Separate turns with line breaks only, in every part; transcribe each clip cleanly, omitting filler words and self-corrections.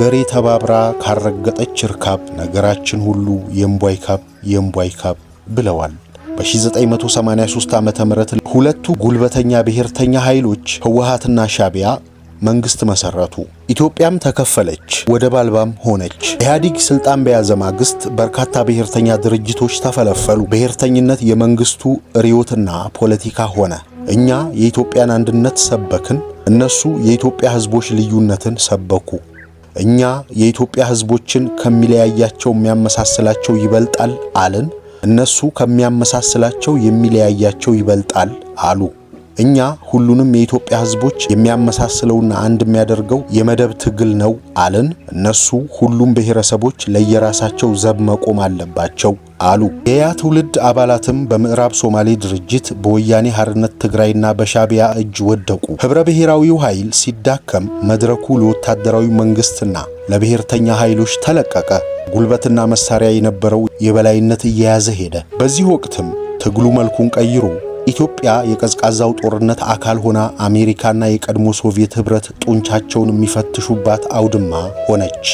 አገሬ ተባብራ ካረገጠች ርካብ ነገራችን ሁሉ የምቧይ ካብ ብለዋል። በ1983 ዓመተ ምህረት ሁለቱ ጉልበተኛ ብሔርተኛ ኃይሎች ህወሓትና ሻዕቢያ መንግስት መሰረቱ። ኢትዮጵያም ተከፈለች፣ ወደብ አልባም ሆነች። ኢህአዴግ ስልጣን በያዘ ማግስት በርካታ ብሔርተኛ ድርጅቶች ተፈለፈሉ። ብሔርተኝነት የመንግስቱ ርዕዮትና ፖለቲካ ሆነ። እኛ የኢትዮጵያን አንድነት ሰበክን፣ እነሱ የኢትዮጵያ ህዝቦች ልዩነትን ሰበኩ። እኛ የኢትዮጵያ ህዝቦችን ከሚለያያቸው የሚያመሳስላቸው ይበልጣል አልን፣ እነሱ ከሚያመሳስላቸው የሚለያያቸው ይበልጣል አሉ። እኛ ሁሉንም የኢትዮጵያ ህዝቦች የሚያመሳስለውና አንድ የሚያደርገው የመደብ ትግል ነው አልን፣ እነሱ ሁሉም ብሔረሰቦች ለየራሳቸው ዘብ መቆም አለባቸው አሉ። የያ ትውልድ አባላትም በምዕራብ ሶማሌ ድርጅት በወያኔ ሓርነት ትግራይና በሻዕቢያ እጅ ወደቁ። ህብረ ብሔራዊው ኃይል ሲዳከም መድረኩ ለወታደራዊ መንግስትና ለብሔርተኛ ኃይሎች ተለቀቀ። ጉልበትና መሳሪያ የነበረው የበላይነት እየያዘ ሄደ። በዚህ ወቅትም ትግሉ መልኩን ቀይሮ ኢትዮጵያ የቀዝቃዛው ጦርነት አካል ሆና አሜሪካና የቀድሞ ሶቪየት ህብረት ጡንቻቸውን የሚፈትሹባት አውድማ ሆነች።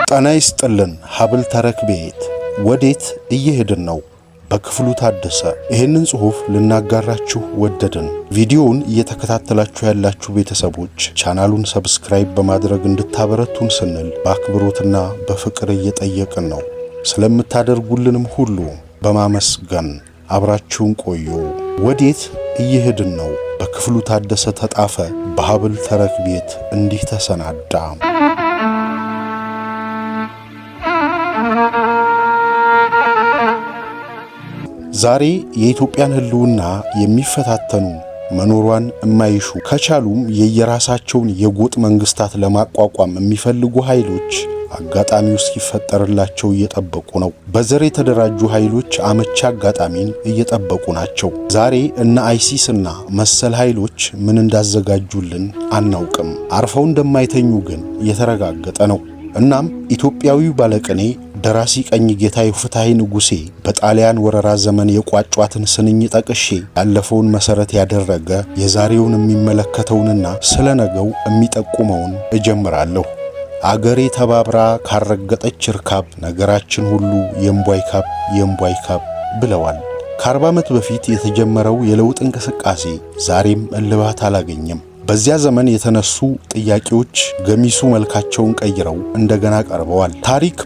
ጤና ይስጥልን ሀብል ተረክ ቤት ወዴት እየሄድን ነው? በክፍሉ ታደሰ ይህንን ጽሑፍ ልናጋራችሁ ወደድን። ቪዲዮውን እየተከታተላችሁ ያላችሁ ቤተሰቦች ቻናሉን ሰብስክራይብ በማድረግ እንድታበረቱን ስንል በአክብሮትና በፍቅር እየጠየቅን ነው። ስለምታደርጉልንም ሁሉ በማመስገን አብራችሁን ቆዩ። ወዴት እየሄድን ነው? በክፍሉ ታደሰ ተጣፈ በሀብል ተረክ ቤት እንዲህ ተሰናዳ። ዛሬ የኢትዮጵያን ህልውና የሚፈታተኑ መኖሯን የማይሹ ከቻሉም የየራሳቸውን የጎጥ መንግስታት ለማቋቋም የሚፈልጉ ኃይሎች አጋጣሚው እስኪፈጠርላቸው እየጠበቁ ነው። በዘር የተደራጁ ኃይሎች አመቻ አጋጣሚን እየጠበቁ ናቸው። ዛሬ እነ አይሲስ እና መሰል ኃይሎች ምን እንዳዘጋጁልን አናውቅም። አርፈው እንደማይተኙ ግን የተረጋገጠ ነው። እናም ኢትዮጵያዊው ባለቅኔ ደራሲ ቀኝ ጌታ ፍትሐዊ ንጉሴ በጣሊያን ወረራ ዘመን የቋጯትን ስንኝ ጠቅሼ ያለፈውን መሰረት ያደረገ የዛሬውን የሚመለከተውንና ስለ ነገው የሚጠቁመውን እጀምራለሁ። አገሬ ተባብራ ካረገጠች ርካብ ነገራችን ሁሉ የምቧይ ካብ ብለዋል። ከ40 ዓመት በፊት የተጀመረው የለውጥ እንቅስቃሴ ዛሬም እልባት አላገኘም። በዚያ ዘመን የተነሱ ጥያቄዎች ገሚሱ መልካቸውን ቀይረው እንደገና ቀርበዋል። ታሪክ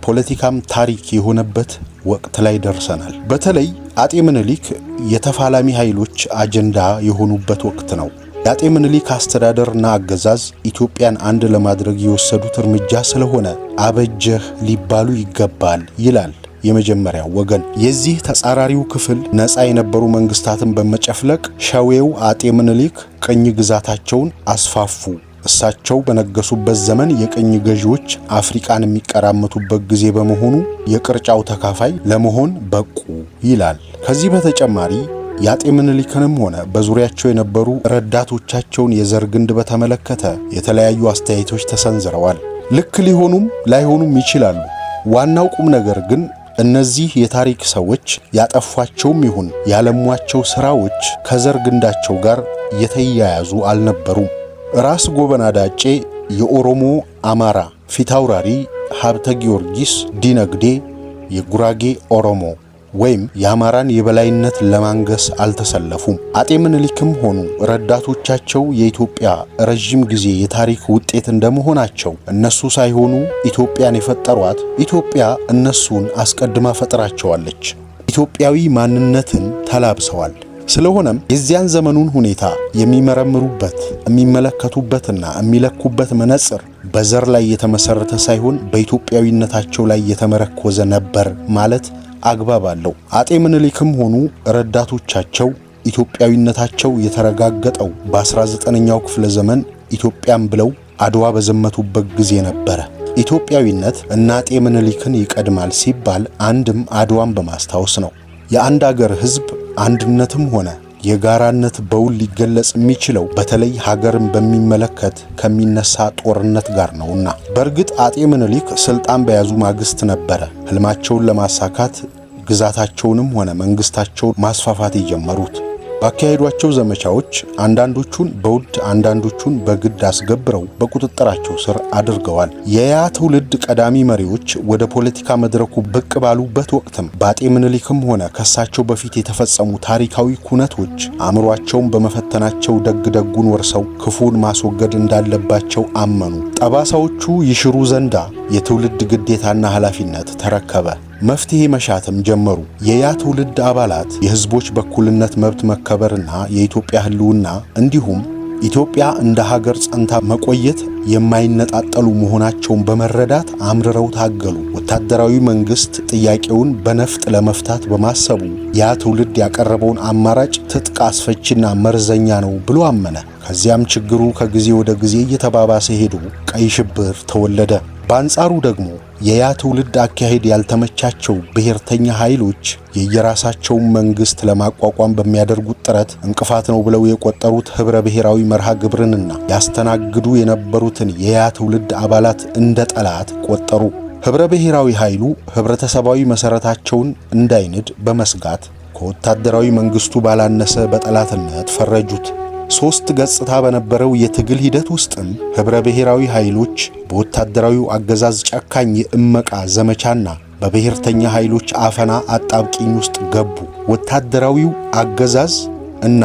ፖለቲካም ታሪክ የሆነበት ወቅት ላይ ደርሰናል። በተለይ አጤ ምኒልክ የተፋላሚ ኃይሎች አጀንዳ የሆኑበት ወቅት ነው። የአጤ ምኒልክ አስተዳደርና አገዛዝ ኢትዮጵያን አንድ ለማድረግ የወሰዱት እርምጃ ስለሆነ አበጀህ ሊባሉ ይገባል ይላል የመጀመሪያው ወገን። የዚህ ተጻራሪው ክፍል ነፃ የነበሩ መንግስታትን በመጨፍለቅ ሸዌው አጤ ምኒልክ ቅኝ ግዛታቸውን አስፋፉ። እሳቸው በነገሱበት ዘመን የቅኝ ገዢዎች አፍሪካን የሚቀራመቱበት ጊዜ በመሆኑ የቅርጫው ተካፋይ ለመሆን በቁ ይላል። ከዚህ በተጨማሪ የአጤ ምኒልክንም ሆነ በዙሪያቸው የነበሩ ረዳቶቻቸውን የዘር ግንድ በተመለከተ የተለያዩ አስተያየቶች ተሰንዝረዋል። ልክ ሊሆኑም ላይሆኑም ይችላሉ። ዋናው ቁም ነገር ግን እነዚህ የታሪክ ሰዎች ያጠፏቸውም ይሁን ያለሟቸው ሥራዎች ከዘር ግንዳቸው ጋር የተያያዙ አልነበሩም። ራስ ጎበና ዳጬ የኦሮሞ አማራ ፊታውራሪ ሀብተ ጊዮርጊስ ዲነግዴ የጉራጌ ኦሮሞ ወይም የአማራን የበላይነት ለማንገስ አልተሰለፉም። አጤ ምኒልክም ሆኑ ረዳቶቻቸው የኢትዮጵያ ረጅም ጊዜ የታሪክ ውጤት እንደመሆናቸው እነሱ ሳይሆኑ ኢትዮጵያን የፈጠሯት ኢትዮጵያ እነሱን አስቀድማ ፈጥራቸዋለች። ኢትዮጵያዊ ማንነትን ተላብሰዋል። ስለሆነም የዚያን ዘመኑን ሁኔታ የሚመረምሩበት የሚመለከቱበትና የሚለኩበት መነጽር በዘር ላይ የተመሰረተ ሳይሆን በኢትዮጵያዊነታቸው ላይ የተመረኮዘ ነበር ማለት አግባብ አለው። አጤ ምኒልክም ሆኑ ረዳቶቻቸው ኢትዮጵያዊነታቸው የተረጋገጠው በ19ኛው ክፍለ ዘመን ኢትዮጵያን ብለው አድዋ በዘመቱበት ጊዜ ነበረ። ኢትዮጵያዊነት እና አጤ ምኒልክን ይቀድማል ሲባል አንድም አድዋን በማስታወስ ነው። የአንድ አገር ሕዝብ አንድነትም ሆነ የጋራነት በውል ሊገለጽ የሚችለው በተለይ ሀገርን በሚመለከት ከሚነሳ ጦርነት ጋር ነውና። በእርግጥ አጤ ምኒልክ ስልጣን በያዙ ማግስት ነበረ ህልማቸውን ለማሳካት ግዛታቸውንም ሆነ መንግስታቸውን ማስፋፋት የጀመሩት። ባካሄዷቸው ዘመቻዎች አንዳንዶቹን በውድ አንዳንዶቹን በግድ አስገብረው በቁጥጥራቸው ስር አድርገዋል። የያ ትውልድ ቀዳሚ መሪዎች ወደ ፖለቲካ መድረኩ ብቅ ባሉበት ወቅትም በአጤ ምኒልክም ሆነ ከሳቸው በፊት የተፈጸሙ ታሪካዊ ኩነቶች አእምሯቸውን በመፈተናቸው ደግ ደጉን ወርሰው ክፉን ማስወገድ እንዳለባቸው አመኑ። ጠባሳዎቹ ይሽሩ ዘንዳ የትውልድ ግዴታና ኃላፊነት ተረከበ። መፍትሄ መሻትም ጀመሩ። የያ ትውልድ አባላት የህዝቦች በኩልነት መብት መከበርና የኢትዮጵያ ህልውና እንዲሁም ኢትዮጵያ እንደ ሀገር ጸንታ መቆየት የማይነጣጠሉ መሆናቸውን በመረዳት አምርረው ታገሉ። ወታደራዊ መንግስት ጥያቄውን በነፍጥ ለመፍታት በማሰቡ ያ ትውልድ ያቀረበውን አማራጭ ትጥቅ አስፈቺና መርዘኛ ነው ብሎ አመነ። ከዚያም ችግሩ ከጊዜ ወደ ጊዜ እየተባባሰ ሄዶ ቀይ ሽብር ተወለደ። በአንጻሩ ደግሞ የያ ትውልድ አካሄድ ያልተመቻቸው ብሔርተኛ ኃይሎች የየራሳቸውን መንግስት ለማቋቋም በሚያደርጉት ጥረት እንቅፋት ነው ብለው የቆጠሩት ህብረ ብሔራዊ መርሃ ግብርንና ያስተናግዱ የነበሩትን የያ ትውልድ አባላት እንደ ጠላት ቆጠሩ። ህብረ ብሔራዊ ኃይሉ ህብረተሰባዊ መሰረታቸውን እንዳይንድ በመስጋት ከወታደራዊ መንግስቱ ባላነሰ በጠላትነት ፈረጁት። 3 ገጽታ በነበረው የትግል ሂደት ውስጥም ህብረ ብሔራዊ ኃይሎች በወታደራዊው አገዛዝ ጨካኝ የእመቃ ዘመቻና በብሔርተኛ ኃይሎች አፈና አጣብቂኝ ውስጥ ገቡ። ወታደራዊው አገዛዝ እና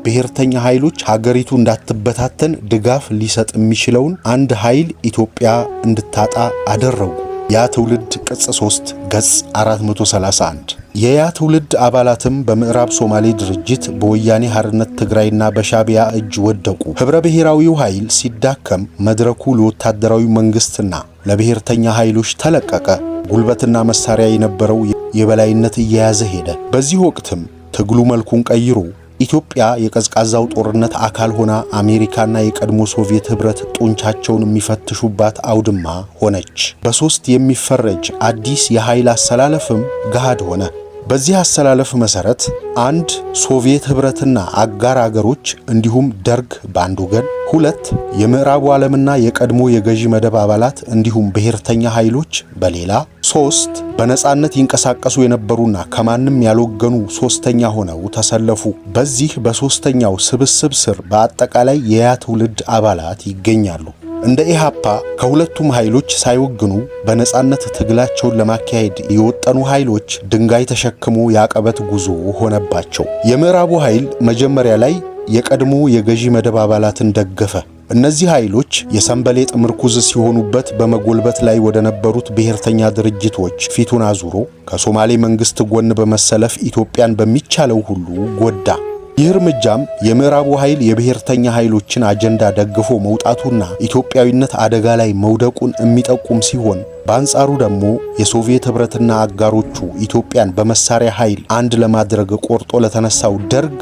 ብሔርተኛ ኃይሎች ሀገሪቱ እንዳትበታተን ድጋፍ ሊሰጥ የሚችለውን አንድ ኃይል ኢትዮጵያ እንድታጣ አደረጉ። ያ ትውልድ ቅጽ 3 ገጽ 431። የያ ትውልድ አባላትም በምዕራብ ሶማሌ ድርጅት በወያኔ ሐርነት ትግራይና በሻቢያ እጅ ወደቁ። ህብረ ብሔራዊው ኃይል ሲዳከም መድረኩ ለወታደራዊ መንግስትና ለብሔርተኛ ኃይሎች ተለቀቀ። ጉልበትና መሳሪያ የነበረው የበላይነት እየያዘ ሄደ። በዚህ ወቅትም ትግሉ መልኩን ቀይሮ ኢትዮጵያ የቀዝቃዛው ጦርነት አካል ሆና አሜሪካና የቀድሞ ሶቪየት ህብረት ጡንቻቸውን የሚፈትሹባት አውድማ ሆነች። በ3 የሚፈረጅ አዲስ የኃይል አሰላለፍም ገሃድ ሆነ። በዚህ አሰላለፍ መሰረት 1 ሶቪየት ህብረትና አጋር አገሮች እንዲሁም ደርግ በአንድ ወገን፣ 2 የምዕራቡ ዓለምና የቀድሞ የገዢ መደብ አባላት እንዲሁም ብሔርተኛ ኃይሎች በሌላ፣ 3 በነጻነት ይንቀሳቀሱ የነበሩና ከማንም ያልወገኑ ሶስተኛ ሆነው ተሰለፉ። በዚህ በሶስተኛው ስብስብ ስር በአጠቃላይ የያ ትውልድ አባላት ይገኛሉ። እንደ ኢሃፓ ከሁለቱም ኃይሎች ሳይወግኑ በነጻነት ትግላቸውን ለማካሄድ የወጠኑ ኃይሎች ድንጋይ ተሸክሞ ያቀበት ጉዞ ሆነባቸው። የምዕራቡ ኃይል መጀመሪያ ላይ የቀድሞ የገዢ መደብ አባላትን ደገፈ። እነዚህ ኃይሎች የሰንበሌጥ ምርኩዝ ሲሆኑበት በመጎልበት ላይ ወደ ነበሩት ብሔርተኛ ድርጅቶች ፊቱን አዙሮ ከሶማሌ መንግስት ጎን በመሰለፍ ኢትዮጵያን በሚቻለው ሁሉ ጎዳ። ይህ እርምጃም የምዕራቡ ኃይል የብሔርተኛ ኃይሎችን አጀንዳ ደግፎ መውጣቱና ኢትዮጵያዊነት አደጋ ላይ መውደቁን የሚጠቁም ሲሆን፣ በአንጻሩ ደግሞ የሶቪየት ህብረትና አጋሮቹ ኢትዮጵያን በመሳሪያ ኃይል አንድ ለማድረግ ቆርጦ ለተነሳው ደርግ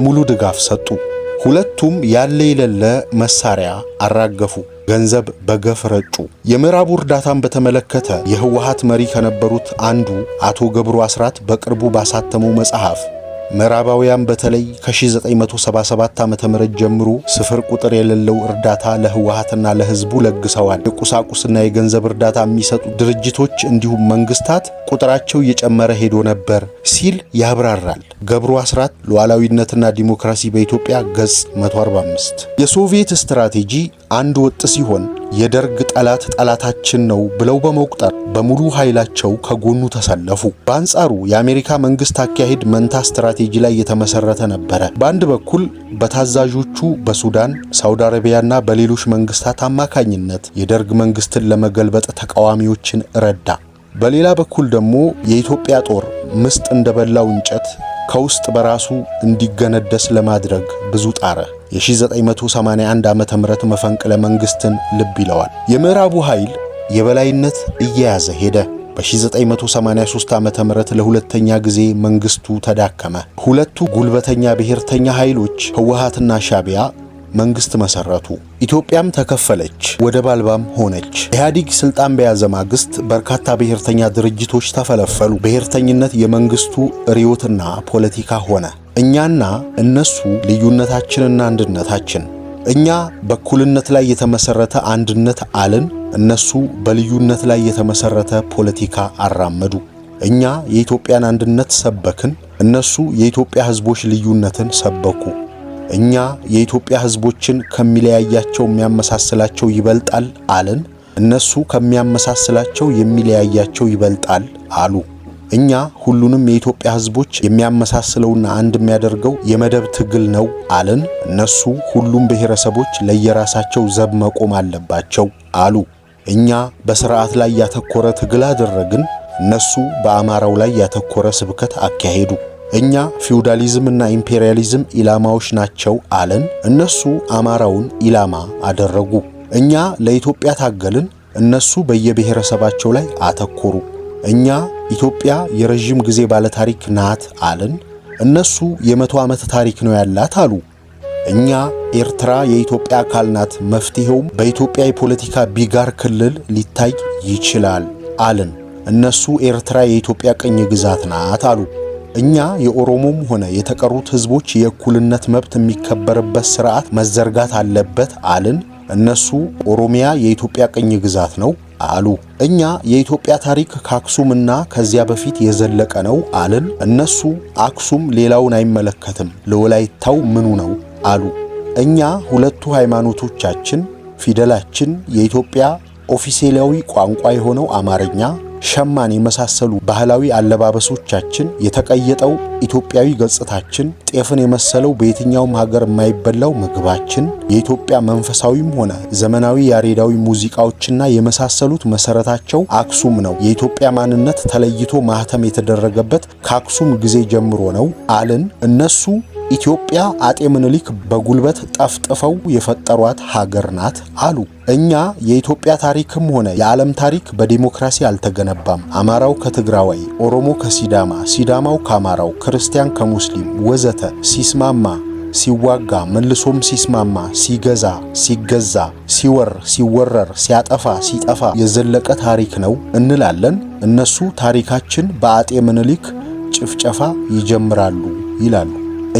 ሙሉ ድጋፍ ሰጡ። ሁለቱም ያለ የሌለ መሳሪያ አራገፉ፣ ገንዘብ በገፍ ረጩ። የምዕራቡ እርዳታን በተመለከተ የህወሓት መሪ ከነበሩት አንዱ አቶ ገብሩ አስራት በቅርቡ ባሳተመው መጽሐፍ ምዕራባውያን በተለይ ከ1977 ዓ.ም ጀምሮ ስፍር ቁጥር የሌለው እርዳታ ለህወሓትና ለህዝቡ ለግሰዋል። የቁሳቁስና የገንዘብ እርዳታ የሚሰጡ ድርጅቶች እንዲሁም መንግስታት ቁጥራቸው እየጨመረ ሄዶ ነበር ሲል ያብራራል። ገብሩ አስራት ሉዓላዊነትና ዲሞክራሲ በኢትዮጵያ ገጽ 145። የሶቪየት ስትራቴጂ አንድ ወጥ ሲሆን የደርግ ጠላት ጠላታችን ነው ብለው በመቁጠር በሙሉ ኃይላቸው ከጎኑ ተሰለፉ። በአንጻሩ የአሜሪካ መንግስት አካሄድ መንታ ስትራቴጂ ላይ የተመሰረተ ነበረ። በአንድ በኩል በታዛዦቹ በሱዳን፣ ሳውዲ አረቢያና በሌሎች መንግስታት አማካኝነት የደርግ መንግስትን ለመገልበጥ ተቃዋሚዎችን ረዳ። በሌላ በኩል ደግሞ የኢትዮጵያ ጦር ምስጥ እንደበላው እንጨት ከውስጥ በራሱ እንዲገነደስ ለማድረግ ብዙ ጣረ። የ1981 ዓመተ ምህረት መፈንቅለ መንግስትን ልብ ይለዋል። የምዕራቡ ኃይል የበላይነት እየያዘ ሄደ። በ1983 ዓመተ ምህረት ለሁለተኛ ጊዜ መንግስቱ ተዳከመ። ሁለቱ ጉልበተኛ ብሔርተኛ ኃይሎች ህወሓትና ሻቢያ መንግስት መሰረቱ። ኢትዮጵያም ተከፈለች፣ ወደብ አልባም ሆነች። ኢህአዴግ ስልጣን በያዘ ማግስት በርካታ ብሔርተኛ ድርጅቶች ተፈለፈሉ። ብሔርተኝነት የመንግስቱ ርዕዮትና ፖለቲካ ሆነ። እኛና እነሱ ልዩነታችንና አንድነታችን። እኛ በእኩልነት ላይ የተመሰረተ አንድነት አልን፣ እነሱ በልዩነት ላይ የተመሰረተ ፖለቲካ አራመዱ። እኛ የኢትዮጵያን አንድነት ሰበክን፣ እነሱ የኢትዮጵያ ህዝቦች ልዩነትን ሰበኩ። እኛ የኢትዮጵያ ህዝቦችን ከሚለያያቸው የሚያመሳስላቸው ይበልጣል አለን፣ እነሱ ከሚያመሳስላቸው የሚለያያቸው ይበልጣል አሉ። እኛ ሁሉንም የኢትዮጵያ ህዝቦች የሚያመሳስለውና አንድ የሚያደርገው የመደብ ትግል ነው አለን፣ እነሱ ሁሉም ብሔረሰቦች ለየራሳቸው ዘብ መቆም አለባቸው አሉ። እኛ በስርዓት ላይ ያተኮረ ትግል አደረግን፣ እነሱ በአማራው ላይ ያተኮረ ስብከት አካሄዱ። እኛ ፊውዳሊዝምና ኢምፔሪያሊዝም ኢላማዎች ናቸው አለን፣ እነሱ አማራውን ኢላማ አደረጉ። እኛ ለኢትዮጵያ ታገልን፣ እነሱ በየብሔረሰባቸው ላይ አተኮሩ። እኛ ኢትዮጵያ የረጅም ጊዜ ባለታሪክ ናት አለን፣ እነሱ የ100 ዓመት ታሪክ ነው ያላት አሉ። እኛ ኤርትራ የኢትዮጵያ አካል ናት፣ መፍትሄውም በኢትዮጵያ የፖለቲካ ቢጋር ክልል ሊታይ ይችላል አለን፣ እነሱ ኤርትራ የኢትዮጵያ ቅኝ ግዛት ናት አሉ። እኛ የኦሮሞም ሆነ የተቀሩት ህዝቦች የእኩልነት መብት የሚከበርበት ስርዓት መዘርጋት አለበት አልን፣ እነሱ ኦሮሚያ የኢትዮጵያ ቅኝ ግዛት ነው አሉ። እኛ የኢትዮጵያ ታሪክ ከአክሱምና ከዚያ በፊት የዘለቀ ነው አልን፣ እነሱ አክሱም ሌላውን አይመለከትም ለወላይታው ምኑ ነው አሉ። እኛ ሁለቱ ሃይማኖቶቻችን ፊደላችን የኢትዮጵያ ኦፊሴላዊ ቋንቋ የሆነው አማርኛ፣ ሸማን የመሳሰሉ ባህላዊ አለባበሶቻችን፣ የተቀየጠው ኢትዮጵያዊ ገጽታችን፣ ጤፍን የመሰለው በየትኛውም ሀገር የማይበላው ምግባችን፣ የኢትዮጵያ መንፈሳዊም ሆነ ዘመናዊ ያሬዳዊ ሙዚቃዎችና የመሳሰሉት መሰረታቸው አክሱም ነው። የኢትዮጵያ ማንነት ተለይቶ ማህተም የተደረገበት ከአክሱም ጊዜ ጀምሮ ነው አልን፣ እነሱ ኢትዮጵያ አጤ ምኒልክ በጉልበት ጠፍጥፈው የፈጠሯት ሀገር ናት አሉ። እኛ የኢትዮጵያ ታሪክም ሆነ የዓለም ታሪክ በዲሞክራሲ አልተገነባም፣ አማራው ከትግራዋይ፣ ኦሮሞ ከሲዳማ፣ ሲዳማው ከአማራው፣ ክርስቲያን ከሙስሊም ወዘተ ሲስማማ ሲዋጋ መልሶም ሲስማማ ሲገዛ ሲገዛ ሲወር ሲወረር ሲያጠፋ ሲጠፋ የዘለቀ ታሪክ ነው እንላለን፣ እነሱ ታሪካችን በአጤ ምኒልክ ጭፍጨፋ ይጀምራሉ ይላሉ።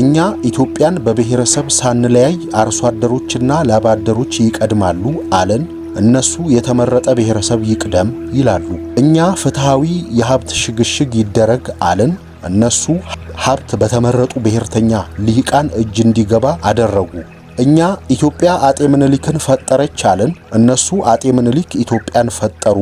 እኛ ኢትዮጵያን በብሔረሰብ ሳንለያይ አርሶ አደሮችና ላብ አደሮች ይቀድማሉ አለን፣ እነሱ የተመረጠ ብሔረሰብ ይቅደም ይላሉ። እኛ ፍትሃዊ የሀብት ሽግሽግ ይደረግ አለን፣ እነሱ ሀብት በተመረጡ ብሔርተኛ ልሂቃን እጅ እንዲገባ አደረጉ። እኛ ኢትዮጵያ አጤ ምኒልክን ፈጠረች አለን፣ እነሱ አጤ ምኒልክ ኢትዮጵያን ፈጠሩ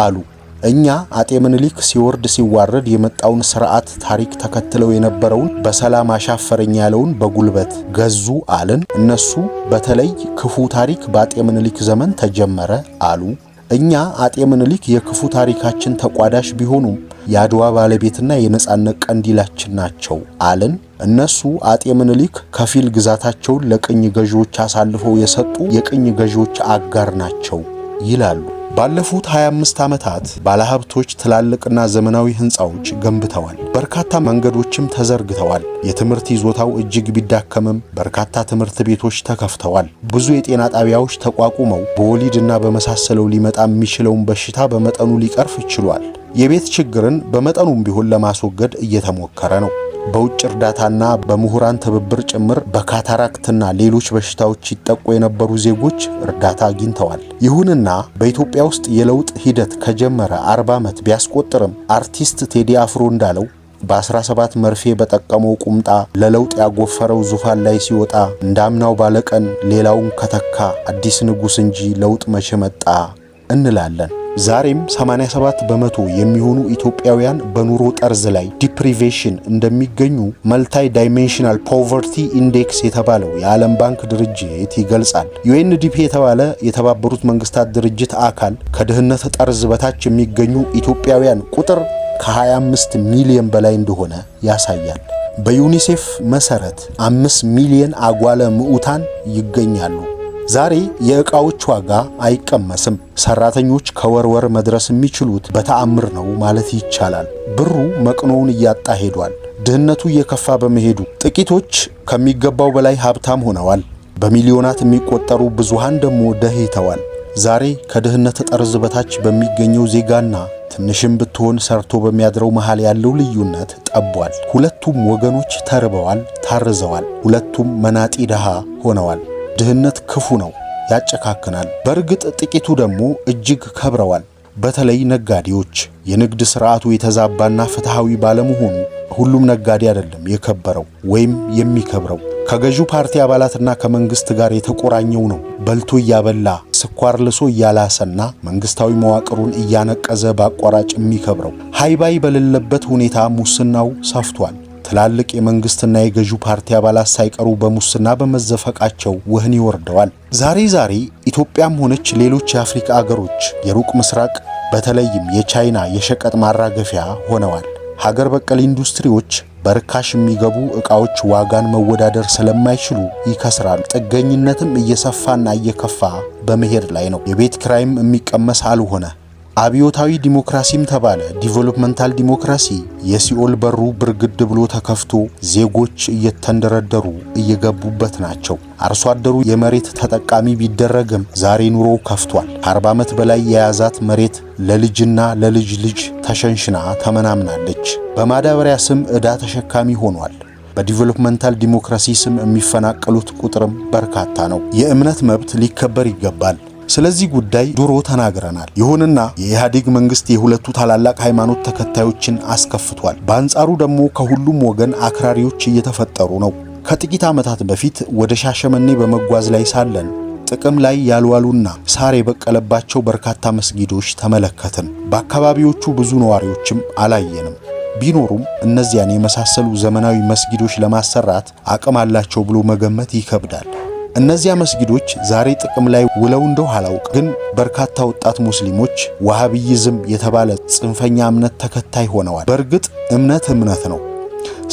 አሉ። እኛ አጤ ምኒልክ ሲወርድ ሲዋረድ የመጣውን ስርዓት ታሪክ ተከትለው የነበረውን በሰላም አሻፈረኝ ያለውን በጉልበት ገዙ አለን፣ እነሱ በተለይ ክፉ ታሪክ በአጤ ምኒልክ ዘመን ተጀመረ አሉ። እኛ አጤ ምኒልክ የክፉ ታሪካችን ተቋዳሽ ቢሆኑም የአድዋ ባለቤትና የነጻነት ቀንዲላችን ናቸው አለን፣ እነሱ አጤ ምኒልክ ከፊል ግዛታቸውን ለቅኝ ገዢዎች አሳልፈው የሰጡ የቅኝ ገዢዎች አጋር ናቸው ይላሉ። ባለፉት 25 ዓመታት ባለሀብቶች ትላልቅና ዘመናዊ ህንፃዎች ገንብተዋል። በርካታ መንገዶችም ተዘርግተዋል። የትምህርት ይዞታው እጅግ ቢዳከምም በርካታ ትምህርት ቤቶች ተከፍተዋል። ብዙ የጤና ጣቢያዎች ተቋቁመው በወሊድና በመሳሰለው ሊመጣ የሚችለውን በሽታ በመጠኑ ሊቀርፍ ችሏል። የቤት ችግርን በመጠኑም ቢሆን ለማስወገድ እየተሞከረ ነው። በውጭ እርዳታና በምሁራን ትብብር ጭምር በካታራክትና ሌሎች በሽታዎች ይጠቁ የነበሩ ዜጎች እርዳታ አግኝተዋል። ይሁንና በኢትዮጵያ ውስጥ የለውጥ ሂደት ከጀመረ 40 ዓመት ቢያስቆጥርም አርቲስት ቴዲ አፍሮ እንዳለው በ17 መርፌ በጠቀመው ቁምጣ ለለውጥ ያጎፈረው ዙፋን ላይ ሲወጣ እንዳምናው ባለቀን ሌላውን ከተካ አዲስ ንጉሥ እንጂ ለውጥ መቼ መጣ እንላለን። ዛሬም 87 በመቶ የሚሆኑ ኢትዮጵያውያን በኑሮ ጠርዝ ላይ ዲፕሪቬሽን እንደሚገኙ መልታይ ዳይሜንሽናል ፖቨርቲ ኢንዴክስ የተባለው የዓለም ባንክ ድርጅት ይገልጻል። ዩኤንዲፒ የተባለ የተባበሩት መንግስታት ድርጅት አካል ከድህነት ጠርዝ በታች የሚገኙ ኢትዮጵያውያን ቁጥር ከ25 ሚሊዮን በላይ እንደሆነ ያሳያል። በዩኒሴፍ መሰረት 5 ሚሊዮን አጓለ ምዑታን ይገኛሉ። ዛሬ የዕቃዎች ዋጋ አይቀመስም። ሰራተኞች ከወር መድረስ የሚችሉት በተአምር ነው ማለት ይቻላል። ብሩ መቅኖውን እያጣ ሄዷል። ድህነቱ እየከፋ በመሄዱ ጥቂቶች ከሚገባው በላይ ሀብታም ሆነዋል። በሚሊዮናት የሚቆጠሩ ብዙሃን ደግሞ ደህይተዋል። ዛሬ ከድህነት ጠርዝ በታች በሚገኘው ዜጋና ትንሽም ብትሆን ሰርቶ በሚያድረው መሃል ያለው ልዩነት ጠቧል። ሁለቱም ወገኖች ተርበዋል፣ ታርዘዋል። ሁለቱም መናጢ ድሃ ሆነዋል። ድህነት ክፉ ነው፣ ያጨካክናል። በእርግጥ ጥቂቱ ደግሞ እጅግ ከብረዋል። በተለይ ነጋዴዎች። የንግድ ስርዓቱ የተዛባና ፍትሃዊ ባለመሆኑ ሁሉም ነጋዴ አይደለም የከበረው ወይም የሚከብረው። ከገዢው ፓርቲ አባላትና ከመንግስት ጋር የተቆራኘው ነው በልቶ እያበላ ስኳር ልሶ እያላሰና መንግስታዊ መዋቅሩን እያነቀዘ በአቋራጭ የሚከብረው። ሃይባይ በሌለበት ሁኔታ ሙስናው ሰፍቷል። ትላልቅ የመንግስትና የገዢው ፓርቲ አባላት ሳይቀሩ በሙስና በመዘፈቃቸው ወህኒ ወርደዋል። ዛሬ ኢትዮጵያም ሆነች ሌሎች የአፍሪካ አገሮች የሩቅ ምስራቅ በተለይም የቻይና የሸቀጥ ማራገፊያ ሆነዋል። ሀገር በቀል ኢንዱስትሪዎች በርካሽ የሚገቡ ዕቃዎች ዋጋን መወዳደር ስለማይችሉ ይከስራሉ። ጥገኝነትም እየሰፋና እየከፋ በመሄድ ላይ ነው። የቤት ኪራይም የሚቀመስ አልሆነ። አብዮታዊ ዲሞክራሲም ተባለ ዲቨሎፕመንታል ዲሞክራሲ የሲኦል በሩ ብርግድ ብሎ ተከፍቶ ዜጎች እየተንደረደሩ እየገቡበት ናቸው። አርሶ አደሩ የመሬት ተጠቃሚ ቢደረግም ዛሬ ኑሮው ከፍቷል። 40 ዓመት በላይ የያዛት መሬት ለልጅና ለልጅ ልጅ ተሸንሽና ተመናምናለች። በማዳበሪያ ስም ዕዳ ተሸካሚ ሆኗል። በዲቨሎፕመንታል ዲሞክራሲ ስም የሚፈናቀሉት ቁጥርም በርካታ ነው። የእምነት መብት ሊከበር ይገባል። ስለዚህ ጉዳይ ድሮ ተናግረናል። ይሁንና የኢህአዴግ መንግስት የሁለቱ ታላላቅ ሃይማኖት ተከታዮችን አስከፍቷል። በአንጻሩ ደግሞ ከሁሉም ወገን አክራሪዎች እየተፈጠሩ ነው። ከጥቂት ዓመታት በፊት ወደ ሻሸመኔ በመጓዝ ላይ ሳለን ጥቅም ላይ ያልዋሉና ሳር የበቀለባቸው በርካታ መስጊዶች ተመለከትን። በአካባቢዎቹ ብዙ ነዋሪዎችም አላየንም። ቢኖሩም እነዚያን የመሳሰሉ ዘመናዊ መስጊዶች ለማሰራት አቅም አላቸው ብሎ መገመት ይከብዳል። እነዚያ መስጊዶች ዛሬ ጥቅም ላይ ውለው እንደው አላውቅ፣ ግን በርካታ ወጣት ሙስሊሞች ዋሃብይዝም የተባለ ጽንፈኛ እምነት ተከታይ ሆነዋል። በእርግጥ እምነት ነው።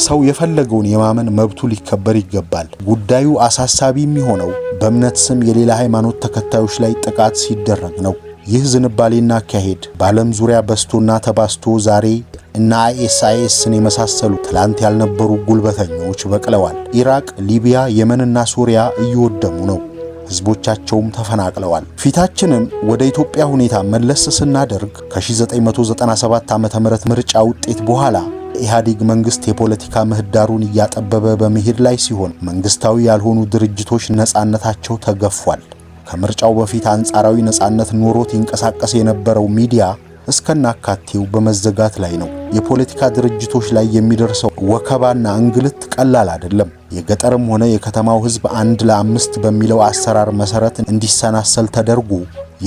ሰው የፈለገውን የማመን መብቱ ሊከበር ይገባል። ጉዳዩ አሳሳቢ የሚሆነው በእምነት ስም የሌላ ሃይማኖት ተከታዮች ላይ ጥቃት ሲደረግ ነው። ይህ ዝንባሌና አካሄድ በዓለም ዙሪያ በስቶና ተባስቶ ዛሬ እና አይኤስአይኤስን የመሳሰሉ ትላንት ያልነበሩ ጉልበተኞች በቅለዋል። ኢራቅ፣ ሊቢያ፣ የመንና ሶሪያ እየወደሙ ነው። ህዝቦቻቸውም ተፈናቅለዋል። ፊታችንን ወደ ኢትዮጵያ ሁኔታ መለስ ስናደርግ ከ1997 ዓ.ም ምርጫ ውጤት በኋላ ኢህአዴግ መንግስት የፖለቲካ ምህዳሩን እያጠበበ በመሄድ ላይ ሲሆን መንግስታዊ ያልሆኑ ድርጅቶች ነጻነታቸው ተገፏል። ከምርጫው በፊት አንጻራዊ ነጻነት ኖሮት ይንቀሳቀስ የነበረው ሚዲያ እስከናካቴው በመዘጋት ላይ ነው። የፖለቲካ ድርጅቶች ላይ የሚደርሰው ወከባና እንግልት ቀላል አይደለም። የገጠርም ሆነ የከተማው ህዝብ 1:5 በሚለው አሰራር መሰረት እንዲሰናሰል ተደርጎ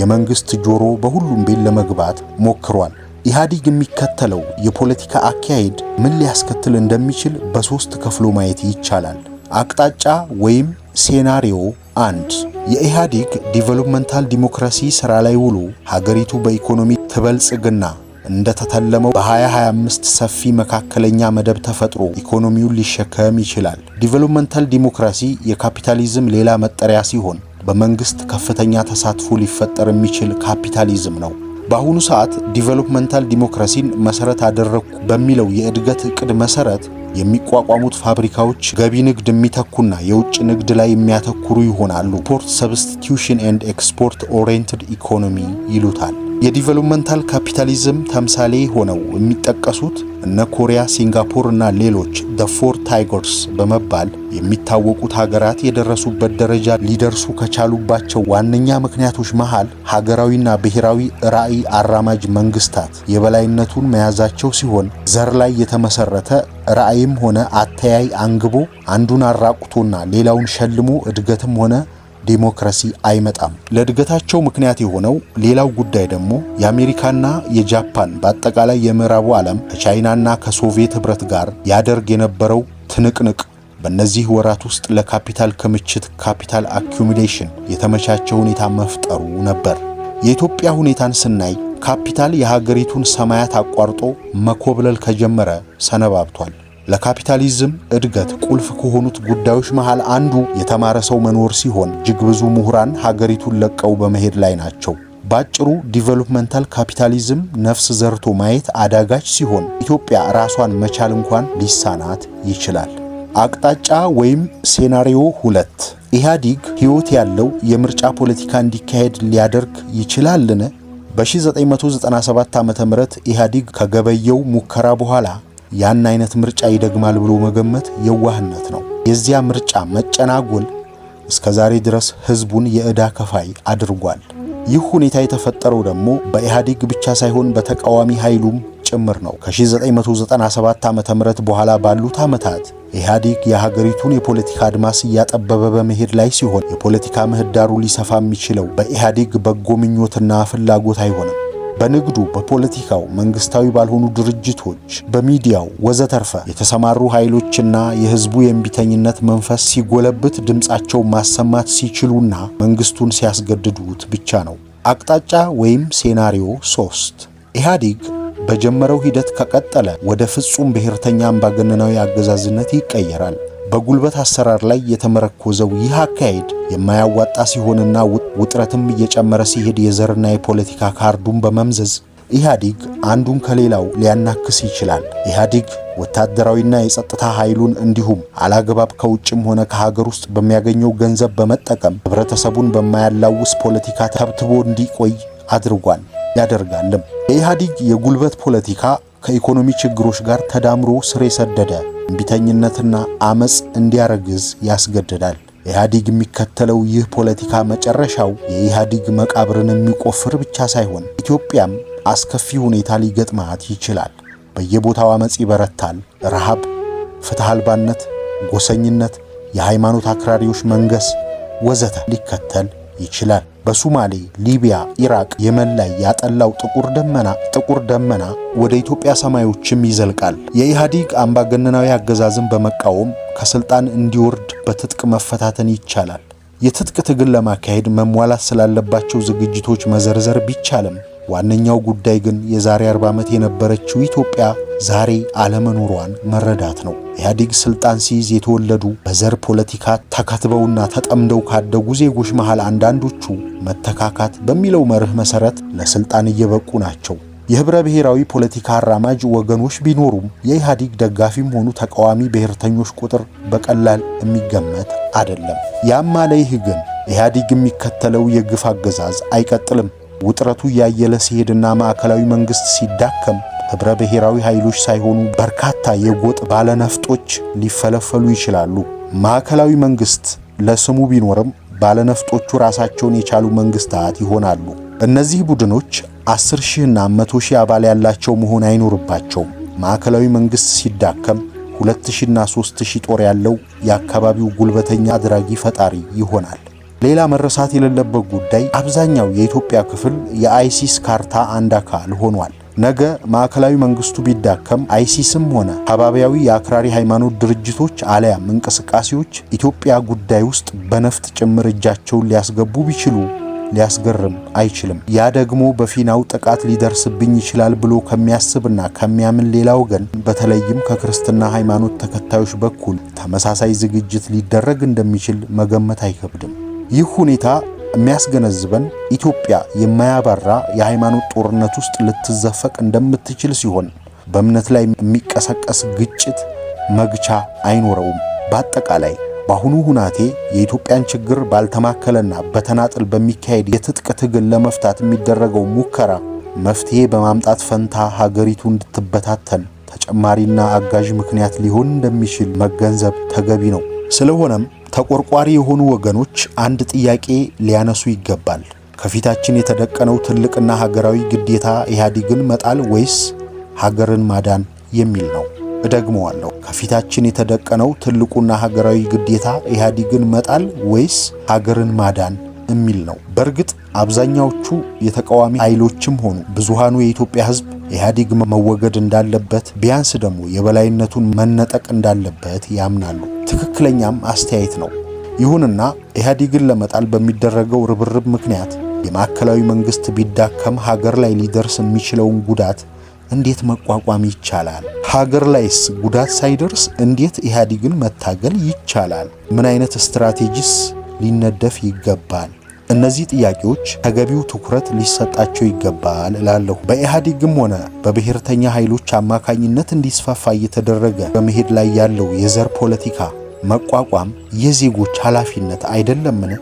የመንግስት ጆሮ በሁሉም ቤት ለመግባት ሞክሯል። ኢህአዴግ የሚከተለው የፖለቲካ አካሄድ ምን ሊያስከትል እንደሚችል በሶስት ከፍሎ ማየት ይቻላል። አቅጣጫ ወይም ሴናሪዮ 1 የኢህአዴግ ዲቨሎፕመንታል ዲሞክራሲ ስራ ላይ ውሎ ሀገሪቱ በኢኮኖሚ ትበልጽግና እንደተተለመው በ2025 ሰፊ መካከለኛ መደብ ተፈጥሮ ኢኮኖሚውን ሊሸከም ይችላል። ዲቨሎፕመንታል ዲሞክራሲ የካፒታሊዝም ሌላ መጠሪያ ሲሆን በመንግስት ከፍተኛ ተሳትፎ ሊፈጠር የሚችል ካፒታሊዝም ነው። በአሁኑ ሰዓት ዲቨሎፕመንታል ዲሞክራሲን መሰረት አደረኩ በሚለው የእድገት እቅድ መሰረት የሚቋቋሙት ፋብሪካዎች ገቢ ንግድ የሚተኩና የውጭ ንግድ ላይ የሚያተኩሩ ይሆናሉ። ኢምፖርት ሰብስቲቲዩሽን ኤንድ ኤክስፖርት ኦሪየንትድ ኢኮኖሚ ይሉታል። የዲቨሎፕመንታል ካፒታሊዝም ተምሳሌ ሆነው የሚጠቀሱት እነ ኮሪያ፣ ሲንጋፖር እና ሌሎች the four tigers በመባል የሚታወቁት ሀገራት የደረሱበት ደረጃ ሊደርሱ ከቻሉባቸው ዋነኛ ምክንያቶች መሃል ሀገራዊና ብሔራዊ ራዕይ አራማጅ መንግስታት የበላይነቱን መያዛቸው ሲሆን ዘር ላይ የተመሰረተ ራዕይም ሆነ አተያይ አንግቦ አንዱን አራቁቶና ሌላውን ሸልሞ እድገትም ሆነ ዲሞክራሲ አይመጣም። ለእድገታቸው ምክንያት የሆነው ሌላው ጉዳይ ደግሞ የአሜሪካና የጃፓን በአጠቃላይ የምዕራቡ ዓለም ከቻይናና ከሶቪየት ህብረት ጋር ያደርግ የነበረው ትንቅንቅ በእነዚህ ወራት ውስጥ ለካፒታል ክምችት ካፒታል አኩሙሌሽን የተመቻቸ ሁኔታ መፍጠሩ ነበር። የኢትዮጵያ ሁኔታን ስናይ ካፒታል የሀገሪቱን ሰማያት አቋርጦ መኮብለል ከጀመረ ሰነባብቷል። ለካፒታሊዝም እድገት ቁልፍ ከሆኑት ጉዳዮች መሃል አንዱ የተማረ ሰው መኖር ሲሆን እጅግ ብዙ ምሁራን ሀገሪቱን ለቀው በመሄድ ላይ ናቸው። ባጭሩ ዲቨሎፕመንታል ካፒታሊዝም ነፍስ ዘርቶ ማየት አዳጋች ሲሆን ኢትዮጵያ ራሷን መቻል እንኳን ሊሳናት ይችላል። አቅጣጫ ወይም ሴናሪዮ 2 ኢህአዴግ ህይወት ያለው የምርጫ ፖለቲካ እንዲካሄድ ሊያደርግ ይችላልን? በ1997 ዓ.ም ኢህአዴግ ከገበየው ሙከራ በኋላ ያን አይነት ምርጫ ይደግማል ብሎ መገመት የዋህነት ነው። የዚያ ምርጫ መጨናጎል እስከዛሬ ድረስ ህዝቡን የዕዳ ከፋይ አድርጓል። ይህ ሁኔታ የተፈጠረው ደግሞ በኢህአዴግ ብቻ ሳይሆን በተቃዋሚ ኃይሉም ጭምር ነው። ከ1997 ዓመተ ምህረት በኋላ ባሉት ዓመታት ኢህአዴግ የሀገሪቱን የፖለቲካ አድማስ እያጠበበ በመሄድ ላይ ሲሆን የፖለቲካ ምህዳሩ ሊሰፋ የሚችለው በኢህአዴግ በጎ ምኞትና ፍላጎት አይሆንም። በንግዱ፣ በፖለቲካው፣ መንግስታዊ ባልሆኑ ድርጅቶች፣ በሚዲያው ወዘተርፈ የተሰማሩ ኃይሎችና የህዝቡ የእምቢተኝነት መንፈስ ሲጎለብት ድምፃቸው ማሰማት ሲችሉና መንግስቱን ሲያስገድዱት ብቻ ነው። አቅጣጫ ወይም ሴናሪዮ 3 ኢህአዴግ በጀመረው ሂደት ከቀጠለ ወደ ፍጹም ብሔርተኛ አምባገነናዊ አገዛዝነት ይቀየራል። በጉልበት አሰራር ላይ የተመረኮዘው ይህ አካሄድ የማያዋጣ ሲሆንና ውጥረትም እየጨመረ ሲሄድ የዘርና የፖለቲካ ካርዱን በመምዘዝ ኢህአዴግ አንዱን ከሌላው ሊያናክስ ይችላል። ኢህአዴግ ወታደራዊና የጸጥታ ኃይሉን እንዲሁም አላግባብ ከውጭም ሆነ ከሀገር ውስጥ በሚያገኘው ገንዘብ በመጠቀም ህብረተሰቡን በማያላውስ ፖለቲካ ተብትቦ እንዲቆይ አድርጓል ያደርጋልም። የኢህአዴግ የጉልበት ፖለቲካ ከኢኮኖሚ ችግሮች ጋር ተዳምሮ ስር የሰደደ እምቢተኝነትና አመጽ እንዲያረግዝ ያስገድዳል። ኢህአዴግ የሚከተለው ይህ ፖለቲካ መጨረሻው የኢህአዴግ መቃብርን የሚቆፍር ብቻ ሳይሆን ኢትዮጵያም አስከፊ ሁኔታ ሊገጥማት ይችላል። በየቦታው አመጽ ይበረታል። ረሃብ፣ ፍትህ አልባነት፣ ጎሰኝነት፣ የሃይማኖት አክራሪዎች መንገስ ወዘተ ሊከተል ይችላል። በሶማሌ፣ ሊቢያ፣ ኢራቅ፣ የመን ላይ ያጠላው ጥቁር ደመና ወደ ኢትዮጵያ ሰማዮችም ይዘልቃል። የኢህአዴግ አምባገነናዊ አገዛዝን በመቃወም ከስልጣን እንዲወርድ በትጥቅ መፈታተን ይቻላል። የትጥቅ ትግል ለማካሄድ መሟላት ስላለባቸው ዝግጅቶች መዘርዘር ቢቻልም ዋነኛው ጉዳይ ግን የዛሬ 40 ዓመት የነበረችው ኢትዮጵያ ዛሬ አለመኖሯን መረዳት ነው። ኢህአዴግ ስልጣን ሲይዝ የተወለዱ በዘር ፖለቲካ ተከትበውና ተጠምደው ካደጉ ዜጎች መሃል አንዳንዶቹ መተካካት በሚለው መርህ መሰረት ለስልጣን እየበቁ ናቸው። የህብረ ብሔራዊ ፖለቲካ አራማጅ ወገኖች ቢኖሩም የኢህአዴግ ደጋፊም ሆኑ ተቃዋሚ ብሔርተኞች ቁጥር በቀላል የሚገመት አይደለም። ያም አለ ይህ ግን ኢህአዴግ የሚከተለው የግፍ አገዛዝ አይቀጥልም። ውጥረቱ ያየለ ሲሄድና ማዕከላዊ መንግስት ሲዳከም ህብረ ብሔራዊ ኃይሎች ሳይሆኑ በርካታ የጎጥ ባለነፍጦች ሊፈለፈሉ ይችላሉ። ማዕከላዊ መንግስት ለስሙ ቢኖርም ባለነፍጦቹ ራሳቸውን የቻሉ መንግስታት ይሆናሉ። እነዚህ ቡድኖች 10,000ና 100,000 አባል ያላቸው መሆን አይኖርባቸውም። ማዕከላዊ መንግስት ሲዳከም 2,000ና 3,000 ጦር ያለው የአካባቢው ጉልበተኛ አድራጊ ፈጣሪ ይሆናል። ሌላ መረሳት የሌለበት ጉዳይ አብዛኛው የኢትዮጵያ ክፍል የአይሲስ ካርታ አንድ አካል ሆኗል። ነገ ማዕከላዊ መንግስቱ ቢዳከም አይሲስም ሆነ አካባቢያዊ የአክራሪ ሃይማኖት ድርጅቶች አለያም እንቅስቃሴዎች ኢትዮጵያ ጉዳይ ውስጥ በነፍጥ ጭምር እጃቸውን ሊያስገቡ ቢችሉ ሊያስገርም አይችልም። ያ ደግሞ በፊናው ጥቃት ሊደርስብኝ ይችላል ብሎ ከሚያስብና ከሚያምን ሌላ ወገን በተለይም ከክርስትና ሃይማኖት ተከታዮች በኩል ተመሳሳይ ዝግጅት ሊደረግ እንደሚችል መገመት አይከብድም። ይህ ሁኔታ የሚያስገነዝበን ኢትዮጵያ የማያባራ የሃይማኖት ጦርነት ውስጥ ልትዘፈቅ እንደምትችል ሲሆን በእምነት ላይ የሚቀሰቀስ ግጭት መግቻ አይኖረውም። በአጠቃላይ በአሁኑ ሁናቴ የኢትዮጵያን ችግር ባልተማከለና በተናጥል በሚካሄድ የትጥቅ ትግል ለመፍታት የሚደረገው ሙከራ መፍትሄ በማምጣት ፈንታ ሀገሪቱ እንድትበታተን ተጨማሪና አጋዥ ምክንያት ሊሆን እንደሚችል መገንዘብ ተገቢ ነው። ስለሆነም ተቆርቋሪ የሆኑ ወገኖች አንድ ጥያቄ ሊያነሱ ይገባል። ከፊታችን የተደቀነው ትልቅና ሀገራዊ ግዴታ ኢህአዴግን መጣል ወይስ ሀገርን ማዳን የሚል ነው። እደግመዋለሁ። ከፊታችን የተደቀነው ትልቁና ሀገራዊ ግዴታ ኢህአዴግን መጣል ወይስ ሀገርን ማዳን የሚል ነው። በእርግጥ አብዛኛዎቹ የተቃዋሚ ኃይሎችም ሆኑ ብዙሃኑ የኢትዮጵያ ሕዝብ ኢህአዴግ መወገድ እንዳለበት ቢያንስ ደግሞ የበላይነቱን መነጠቅ እንዳለበት ያምናሉ። ትክክለኛም አስተያየት ነው። ይሁንና ኢህአዴግን ለመጣል በሚደረገው ርብርብ ምክንያት የማዕከላዊ መንግስት ቢዳከም ሀገር ላይ ሊደርስ የሚችለውን ጉዳት እንዴት መቋቋም ይቻላል? ሀገር ላይስ ጉዳት ሳይደርስ እንዴት ኢህአዴግን መታገል ይቻላል? ምን አይነት ስትራቴጂስ ሊነደፍ ይገባል? እነዚህ ጥያቄዎች ተገቢው ትኩረት ሊሰጣቸው ይገባል እላለሁ። በኢህአዴግም ሆነ በብሔርተኛ ኃይሎች አማካኝነት እንዲስፋፋ እየተደረገ በመሄድ ላይ ያለው የዘር ፖለቲካ መቋቋም የዜጎች ኃላፊነት አይደለምን?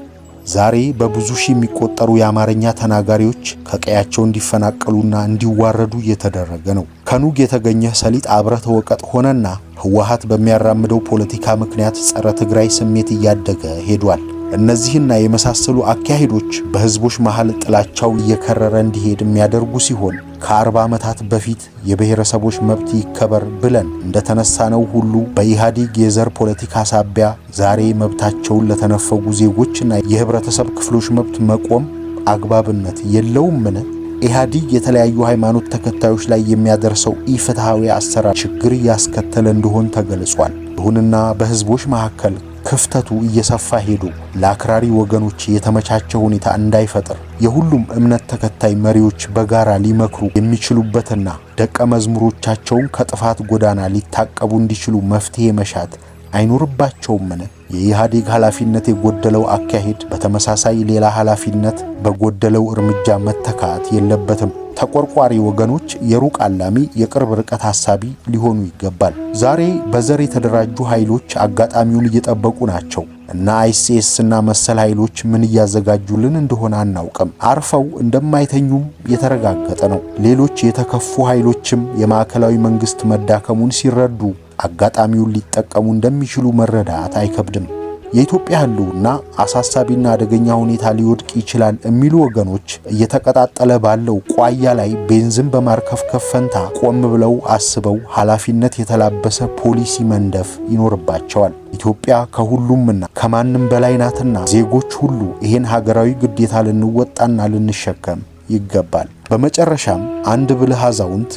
ዛሬ በብዙ ሺህ የሚቆጠሩ የአማርኛ ተናጋሪዎች ከቀያቸው እንዲፈናቀሉና እንዲዋረዱ እየተደረገ ነው። ከኑግ የተገኘ ሰሊጥ አብረህ ተወቀጥ ሆነና ህወሓት በሚያራምደው ፖለቲካ ምክንያት ጸረ ትግራይ ስሜት እያደገ ሄዷል። እነዚህና የመሳሰሉ አካሄዶች በህዝቦች መሃል ጥላቻው እየከረረ እንዲሄድ የሚያደርጉ ሲሆን ከ40 ዓመታት በፊት የብሔረሰቦች መብት ይከበር ብለን እንደተነሳነው ሁሉ በኢህአዴግ የዘር ፖለቲካ ሳቢያ ዛሬ መብታቸውን ለተነፈጉ ዜጎችና የህብረተሰብ ክፍሎች መብት መቆም አግባብነት የለውምን? ኢህአዴግ የተለያዩ ሃይማኖት ተከታዮች ላይ የሚያደርሰው ኢፍትሃዊ አሰራር ችግር እያስከተለ እንደሆን ተገልጿል። ይሁንና በህዝቦች መካከል ክፍተቱ እየሰፋ ሄዶ ለአክራሪ ወገኖች የተመቻቸ ሁኔታ እንዳይፈጠር የሁሉም እምነት ተከታይ መሪዎች በጋራ ሊመክሩ የሚችሉበትና ደቀ መዝሙሮቻቸውን ከጥፋት ጎዳና ሊታቀቡ እንዲችሉ መፍትሄ መሻት አይኖርባቸውምን? የኢህአዴግ ኃላፊነት የጎደለው አካሄድ በተመሳሳይ ሌላ ኃላፊነት በጎደለው እርምጃ መተካት የለበትም። ተቆርቋሪ ወገኖች የሩቅ አላሚ የቅርብ ርቀት ሐሳቢ ሊሆኑ ይገባል። ዛሬ በዘር የተደራጁ ኃይሎች አጋጣሚውን እየጠበቁ ናቸው እና አይሲኤስ እና መሰል ኃይሎች ምን እያዘጋጁልን እንደሆነ አናውቅም። አርፈው እንደማይተኙም የተረጋገጠ ነው። ሌሎች የተከፉ ኃይሎችም የማዕከላዊ መንግስት መዳከሙን ሲረዱ አጋጣሚውን ሊጠቀሙ እንደሚችሉ መረዳት አይከብድም። የኢትዮጵያ ህልውና አሳሳቢና አደገኛ ሁኔታ ሊወድቅ ይችላል የሚሉ ወገኖች እየተቀጣጠለ ባለው ቋያ ላይ ቤንዚን በማርከፍከፍ ፈንታ ቆም ብለው አስበው ኃላፊነት የተላበሰ ፖሊሲ መንደፍ ይኖርባቸዋል። ኢትዮጵያ ከሁሉምና ከማንም በላይ ናትና ዜጎች ሁሉ ይሄን ሀገራዊ ግዴታ ልንወጣና ልንሸከም ይገባል። በመጨረሻም አንድ ብልህ አዛውንት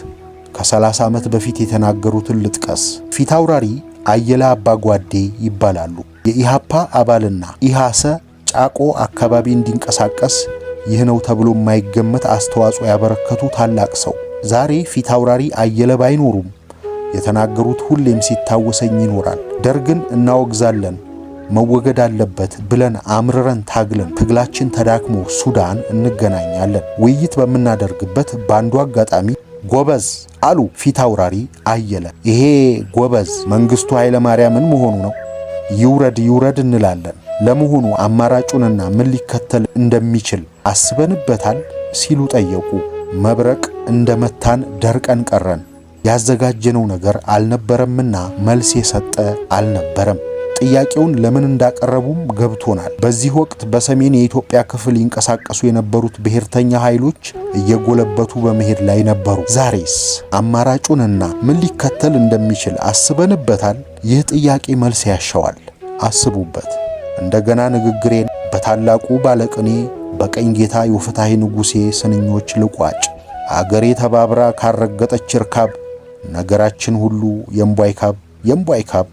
ከ30 ዓመት በፊት የተናገሩትን ልጥቀስ። ፊታውራሪ አየለ አባጓዴ ይባላሉ። የኢሃፓ አባልና ኢሃሰ ጫቆ አካባቢ እንዲንቀሳቀስ ይህ ነው ተብሎ የማይገመት አስተዋጽኦ ያበረከቱ ታላቅ ሰው። ዛሬ ፊታውራሪ አየለ ባይኖሩም የተናገሩት ሁሌም ሲታወሰኝ ይኖራል። ደርግን እናወግዛለን፣ መወገድ አለበት ብለን አምርረን ታግለን ትግላችን ተዳክሞ ሱዳን እንገናኛለን። ውይይት በምናደርግበት ባንዱ አጋጣሚ ጎበዝ አሉ ፊታውራሪ አየለ። ይሄ ጎበዝ መንግስቱ ኃይለ ማርያምን መሆኑ ነው? ይውረድ ይውረድ እንላለን። ለመሆኑ አማራጩንና ምን ሊከተል እንደሚችል አስበንበታል ሲሉ ጠየቁ። መብረቅ እንደመታን ደርቀን ቀረን። ያዘጋጀነው ነገር አልነበረምና መልስ የሰጠ አልነበረም። ጥያቄውን ለምን እንዳቀረቡም ገብቶናል። በዚህ ወቅት በሰሜን የኢትዮጵያ ክፍል ይንቀሳቀሱ የነበሩት ብሔርተኛ ኃይሎች እየጎለበቱ በመሄድ ላይ ነበሩ። ዛሬስ አማራጩንና ምን ሊከተል እንደሚችል አስበንበታል? ይህ ጥያቄ መልስ ያሻዋል። አስቡበት። እንደገና ንግግሬን በታላቁ ባለቅኔ በቀኝ ጌታ የወፍታሔ ንጉሴ ስንኞች ልቋጭ። አገሬ ተባብራ ካረገጠች ርካብ ነገራችን ሁሉ የምቧይ ካብ